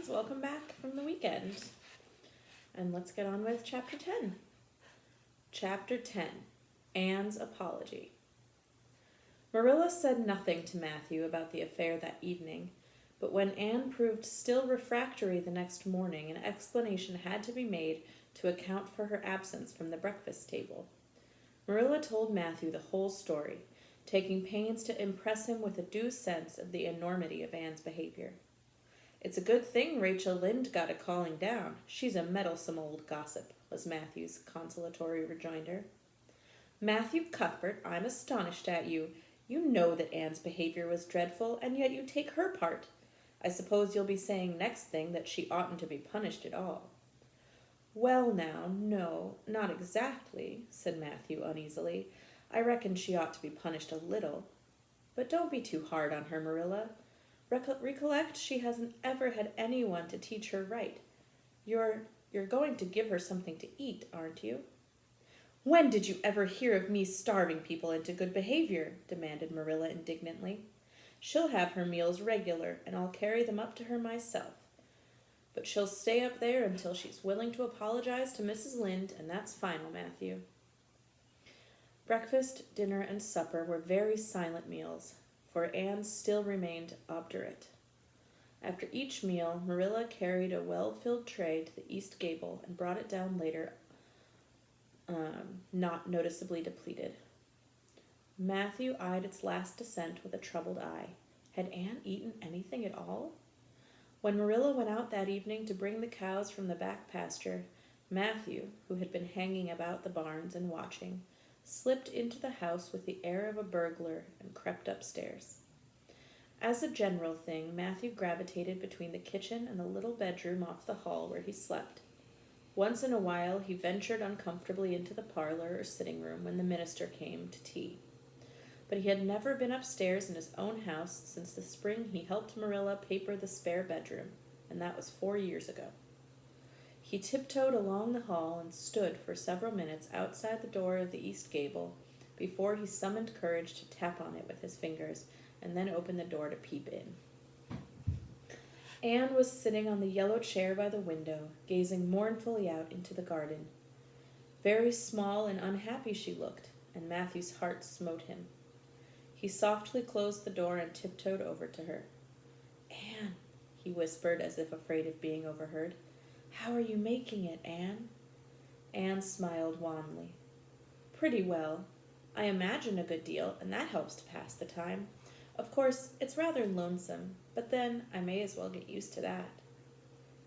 friends, welcome back from the weekend. And let's get on with Chapter 10. Chapter 10, Anne's Apology. Marilla said nothing to Matthew about the affair that evening, but when Anne proved still refractory the next morning, an explanation had to be made to account for her absence from the breakfast table. Marilla told Matthew the whole story, taking pains to impress him with a due sense of the enormity of Anne's behavior. "It's a good thing Rachel Lynde got a calling down. She's a meddlesome old gossip," was Matthew's consolatory rejoinder. "Matthew Cuthbert, I'm astonished at you. You know that Anne's behavior was dreadful, and yet you take her part. I suppose you'll be saying next thing that she oughtn't to be punished at all." "Well now, no, not exactly," said Matthew uneasily. "I reckon she ought to be punished a little. But don't be too hard on her, Marilla. Recollect she hasn't ever had anyone to teach her right. You're going to give her something to eat, aren't you?" "When did you ever hear of me starving people into good behavior?" demanded Marilla indignantly. "She'll have her meals regular, and I'll carry them up to her myself. But she'll stay up there until she's willing to apologize to Mrs. Lynde, and that's final, Matthew." Breakfast, dinner, and supper were very silent meals, for Anne still remained obdurate. After each meal, Marilla carried a well-filled tray to the east gable and brought it down later, not noticeably depleted. Matthew eyed its last descent with a troubled eye. Had Anne eaten anything at all? When Marilla went out that evening to bring the cows from the back pasture, Matthew, who had been hanging about the barns and watching, slipped into the house with the air of a burglar and crept upstairs. As a general thing, Matthew gravitated between the kitchen and the little bedroom off the hall where he slept. Once in a while he ventured uncomfortably into the parlor or sitting room when the minister came to tea. But he had never been upstairs in his own house since the spring he helped Marilla paper the spare bedroom, and that was 4 years ago. He tiptoed along the hall and stood for several minutes outside the door of the east gable before he summoned courage to tap on it with his fingers and then open the door to peep in. Anne was sitting on the yellow chair by the window, gazing mournfully out into the garden. Very small and unhappy she looked, and Matthew's heart smote him. He softly closed the door and tiptoed over to her. "Anne," he whispered as if afraid of being overheard. "How are you making it, Anne?" Anne smiled wanly. "Pretty well. I imagine a good deal, and that helps to pass the time. Of course, it's rather lonesome, but then I may as well get used to that."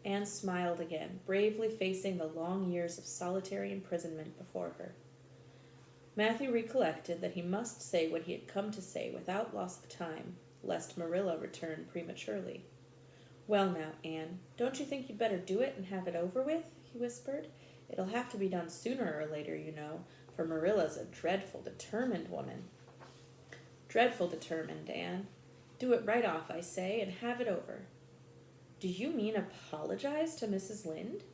Anne smiled again, bravely facing the long years of solitary imprisonment before her. Matthew recollected that he must say what he had come to say without loss of time, lest Marilla return prematurely. "Well now, Anne, don't you think you'd better do it and have it over with?" he whispered. "It'll have to be done sooner or later, you know, for Marilla's a dreadful determined woman." "Dreadful determined, Anne. Do it right off, I say, and have it over." "Do you mean apologize to Mrs. Lynde?"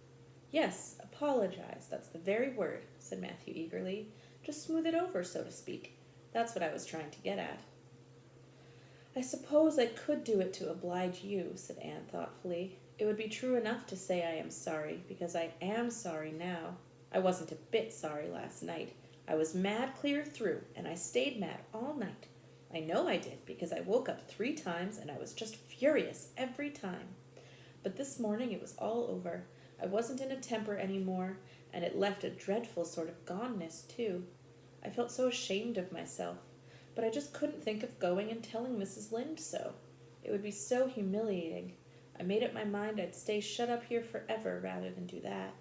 "Yes, apologize. That's the very word," said Matthew eagerly. "Just smooth it over, so to speak. That's what I was trying to get at." "I suppose I could do it to oblige you," said Anne thoughtfully. "It would be true enough to say I am sorry, because I am sorry now. I wasn't a bit sorry last night. I was mad clear through, and I stayed mad all night. I know I did, because I woke up 3 times, and I was just furious every time. But this morning it was all over. I wasn't in a temper any more, and it left a dreadful sort of goneness, too. I felt so ashamed of myself, but I just couldn't think of going and telling Mrs. Lynde so. It would be so humiliating. I made up my mind I'd stay shut up here forever rather than do that.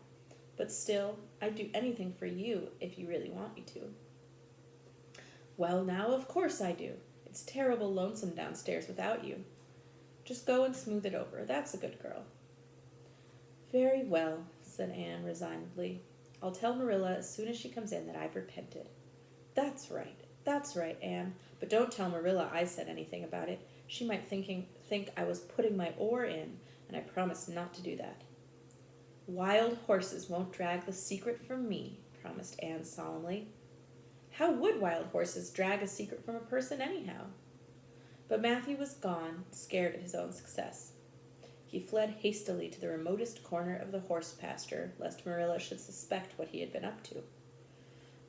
But still, I'd do anything for you if you really want me to." "Well now, of course I do. It's terrible lonesome downstairs without you. Just go and smooth it over. That's a good girl." "Very well," said Anne resignedly. "I'll tell Marilla as soon as she comes in that I've repented." That's right, Anne. But don't tell Marilla I said anything about it. She might think I was putting my oar in, and I promise not to do that." "Wild horses won't drag the secret from me," promised Anne solemnly. "How would wild horses drag a secret from a person anyhow?" But Matthew was gone, scared at his own success. He fled hastily to the remotest corner of the horse pasture, lest Marilla should suspect what he had been up to.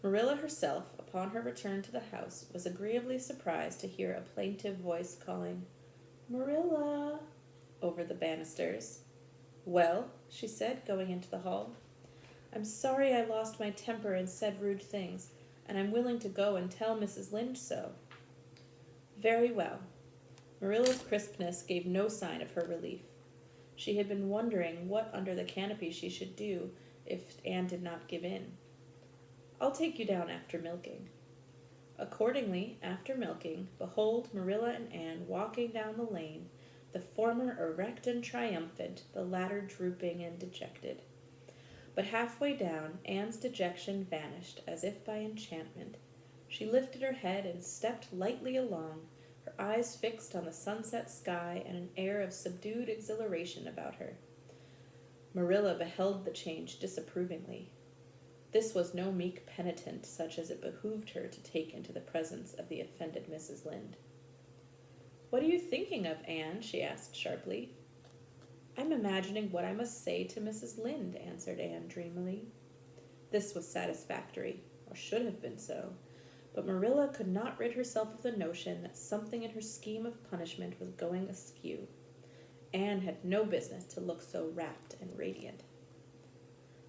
Marilla herself, upon her return to the house, was agreeably surprised to hear a plaintive voice calling, "Marilla," over the banisters. "Well," she said, going into the hall. "I'm sorry I lost my temper and said rude things, and I'm willing to go and tell Mrs. Lynde so." "Very well." Marilla's crispness gave no sign of her relief. She had been wondering what under the canopy she should do if Anne did not give in. "I'll take you down after milking." Accordingly, after milking, behold Marilla and Anne walking down the lane, the former erect and triumphant, the latter drooping and dejected. But halfway down, Anne's dejection vanished as if by enchantment. She lifted her head and stepped lightly along, her eyes fixed on the sunset sky and an air of subdued exhilaration about her. Marilla beheld the change disapprovingly. This was no meek penitent such as it behooved her to take into the presence of the offended Mrs. Lynde. "What are you thinking of, Anne?" she asked sharply. "I'm imagining what I must say to Mrs. Lynde," answered Anne dreamily. This was satisfactory, or should have been so, but Marilla could not rid herself of the notion that something in her scheme of punishment was going askew. Anne had no business to look so rapt and radiant.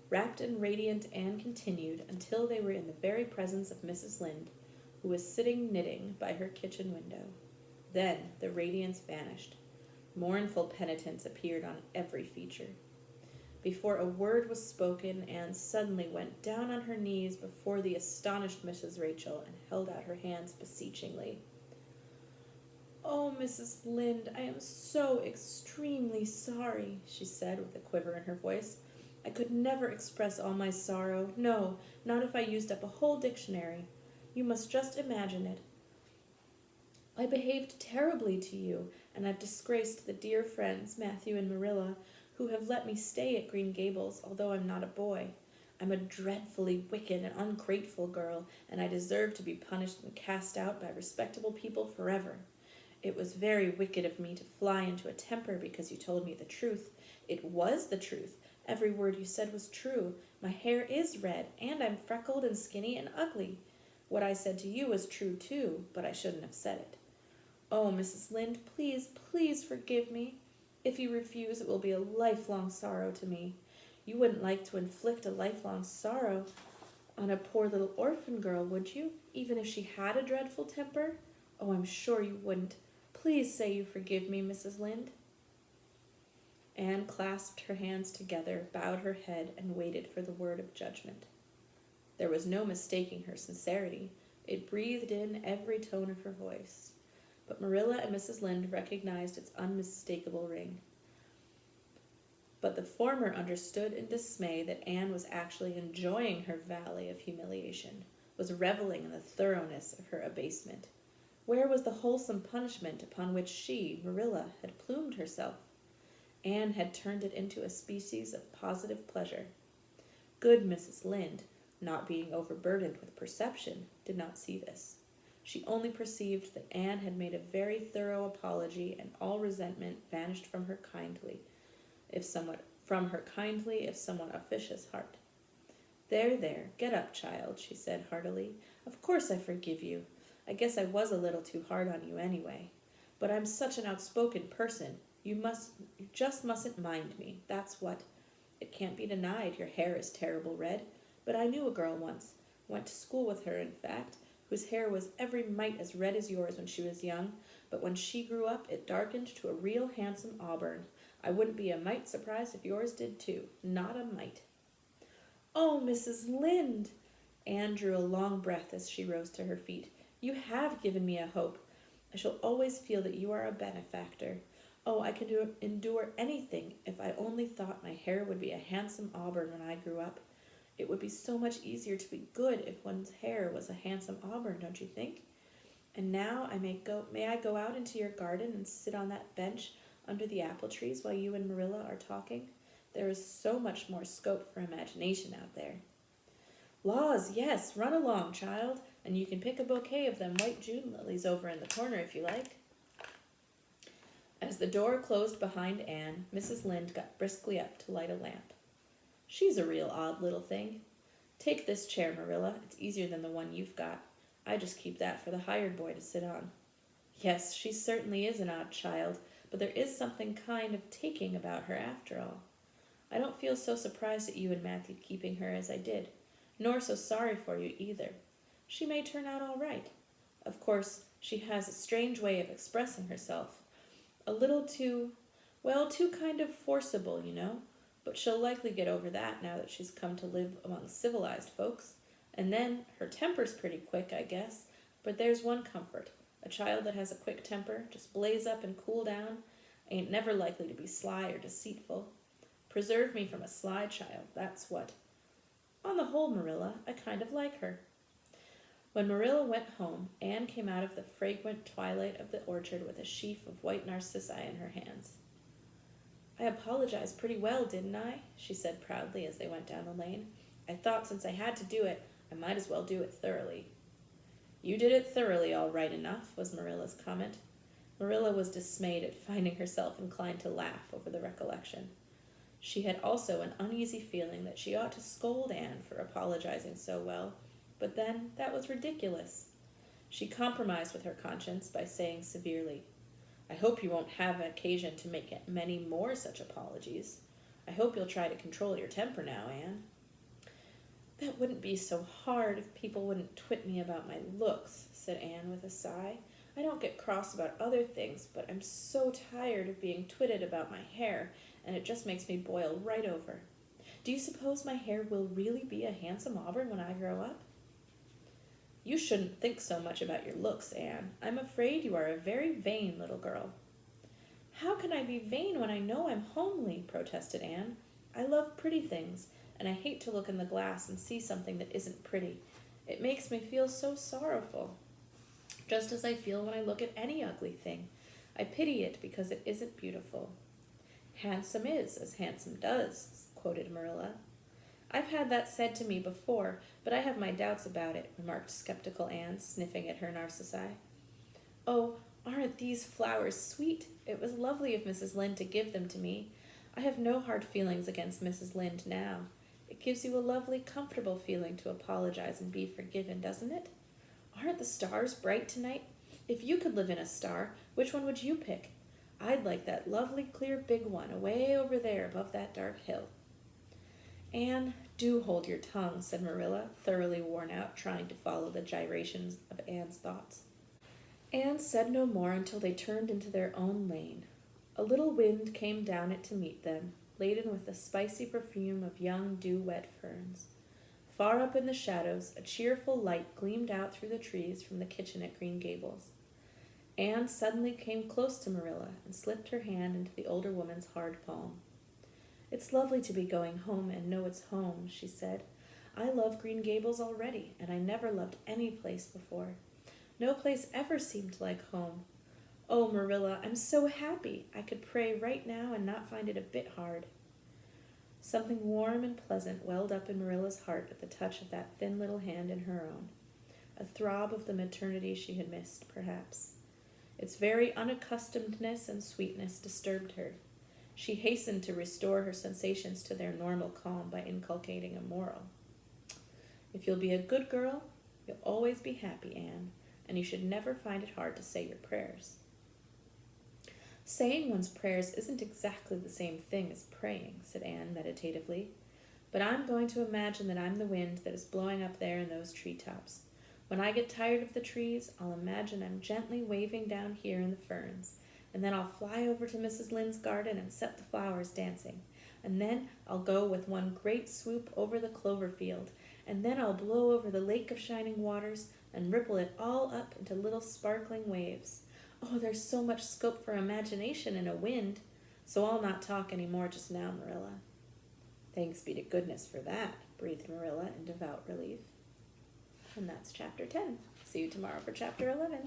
Rapt and radiant Anne continued until they were in the very presence of Mrs. Lynde, who was sitting knitting by her kitchen window. Then the radiance vanished. Mournful penitence appeared on every feature. Before a word was spoken, Anne suddenly went down on her knees before the astonished Mrs. Rachel and held out her hands beseechingly. "Oh, Mrs. Lynde, I am so extremely sorry," she said with a quiver in her voice. "I could never express all my sorrow. No, not if I used up a whole dictionary. You must just imagine it. I behaved terribly to you, and I've disgraced the dear friends, Matthew and Marilla, who have let me stay at Green Gables, although I'm not a boy. I'm a dreadfully wicked and ungrateful girl, and I deserve to be punished and cast out by respectable people forever. It was very wicked of me to fly into a temper because you told me the truth. It was the truth. Every word you said was true. My hair is red, and I'm freckled and skinny and ugly. What I said to you was true, too, but I shouldn't have said it. Oh, Mrs. Lynde, please, please forgive me. If you refuse, it will be a lifelong sorrow to me. You wouldn't like to inflict a lifelong sorrow on a poor little orphan girl, would you, even if she had a dreadful temper? Oh, I'm sure you wouldn't. Please say you forgive me, Mrs. Lynde." Anne clasped her hands together, bowed her head, and waited for the word of judgment. There was no mistaking her sincerity. It breathed in every tone of her voice. But Marilla and Mrs. Lynde recognized its unmistakable ring. But the former understood in dismay that Anne was actually enjoying her valley of humiliation, was reveling in the thoroughness of her abasement. Where was the wholesome punishment upon which she, Marilla, had plumed herself? Anne had turned it into a species of positive pleasure. Good Mrs. Lynde, not being overburdened with perception, did not see this. She only perceived that Anne had made a very thorough apology, and all resentment vanished from her kindly, if somewhat officious heart. There, get up, child," she said heartily. "Of course I forgive you. I guess I was a little too hard on you anyway. But I'm such an outspoken person. You just mustn't mind me, that's what. It can't be denied your hair is terrible red, but I knew a girl once, went to school with her, in fact, whose hair was every mite as red as yours when she was young, but when she grew up it darkened to a real handsome auburn. I wouldn't be a mite surprised if yours did too, not a mite." "Oh, Mrs. Lynde!" Anne drew a long breath as she rose to her feet. "You have given me a hope. I shall always feel that you are a benefactor. Oh, I can endure anything if I only thought my hair would be a handsome auburn when I grew up. It would be so much easier to be good if one's hair was a handsome auburn, don't you think? And now may I go out into your garden and sit on that bench under the apple trees while you and Marilla are talking? There is so much more scope for imagination out there." "Laws, yes, run along, child, and you can pick a bouquet of them white June lilies over in the corner if you like." As the door closed behind Anne, Mrs. Lynde got briskly up to light a lamp. She's a real odd little thing. Take this chair, Marilla. It's easier than the one you've got. I just keep that for the hired boy to sit on. Yes, she certainly is an odd child, but there is something kind of taking about her after all. I don't feel so surprised at you and Matthew keeping her as I did, nor so sorry for you either. She may turn out all right. Of course, she has a strange way of expressing herself. A little too kind of forcible, you know. But she'll likely get over that now that she's come to live among civilized folks. And then, her temper's pretty quick, I guess. But there's one comfort. A child that has a quick temper, just blaze up and cool down, ain't never likely to be sly or deceitful. Preserve me from a sly child, that's what. On the whole, Marilla, I kind of like her. When Marilla went home, Anne came out of the fragrant twilight of the orchard with a sheaf of white narcissi in her hands. I apologized pretty well, didn't I? She said proudly as they went down the lane. I thought since I had to do it, I might as well do it thoroughly. You did it thoroughly, all right enough, was Marilla's comment. Marilla was dismayed at finding herself inclined to laugh over the recollection. She had also an uneasy feeling that she ought to scold Anne for apologizing so well, but then that was ridiculous. She compromised with her conscience by saying severely, I hope you won't have occasion to make many more such apologies. I hope you'll try to control your temper now, Anne. That wouldn't be so hard if people wouldn't twit me about my looks, said Anne with a sigh. I don't get cross about other things, but I'm so tired of being twitted about my hair, and it just makes me boil right over. Do you suppose my hair will really be a handsome auburn when I grow up? You shouldn't think so much about your looks, Anne. I'm afraid you are a very vain little girl. How can I be vain when I know I'm homely? Protested Anne. I love pretty things, and I hate to look in the glass and see something that isn't pretty. It makes me feel so sorrowful, just as I feel when I look at any ugly thing. I pity it because it isn't beautiful. Handsome is as handsome does, quoted Marilla. I've had that said to me before, but I have my doubts about it, remarked skeptical Anne, sniffing at her narcissi. Oh, aren't these flowers sweet? It was lovely of Mrs. Lynde to give them to me. I have no hard feelings against Mrs. Lynde now. It gives you a lovely, comfortable feeling to apologize and be forgiven, doesn't it? Aren't the stars bright tonight? If you could live in a star, which one would you pick? I'd like that lovely, clear, big one away over there above that dark hill. Anne, do hold your tongue, said Marilla, thoroughly worn out trying to follow the gyrations of Anne's thoughts. Anne said no more until they turned into their own lane. A little wind came down it to meet them, laden with the spicy perfume of young dew-wet ferns. Far up in the shadows, a cheerful light gleamed out through the trees from the kitchen at Green Gables. Anne suddenly came close to Marilla and slipped her hand into the older woman's hard palm. It's lovely to be going home and know it's home, she said. I love Green Gables already, and I never loved any place before. No place ever seemed like home. Oh, Marilla, I'm so happy. I could pray right now and not find it a bit hard. Something warm and pleasant welled up in Marilla's heart at the touch of that thin little hand in her own. A throb of the maternity she had missed, perhaps. Its very unaccustomedness and sweetness disturbed her. She hastened to restore her sensations to their normal calm by inculcating a moral. If you'll be a good girl, you'll always be happy, Anne, and you should never find it hard to say your prayers. Saying one's prayers isn't exactly the same thing as praying, said Anne meditatively, but I'm going to imagine that I'm the wind that is blowing up there in those treetops. When I get tired of the trees, I'll imagine I'm gently waving down here in the ferns, and then I'll fly over to Mrs. Lynde's garden and set the flowers dancing, and then I'll go with one great swoop over the clover field, and then I'll blow over the lake of shining waters and ripple it all up into little sparkling waves. Oh, there's so much scope for imagination in a wind, so I'll not talk any more just now, Marilla. Thanks be to goodness for that, breathed Marilla in devout relief. And that's chapter 10. See you tomorrow for chapter 11.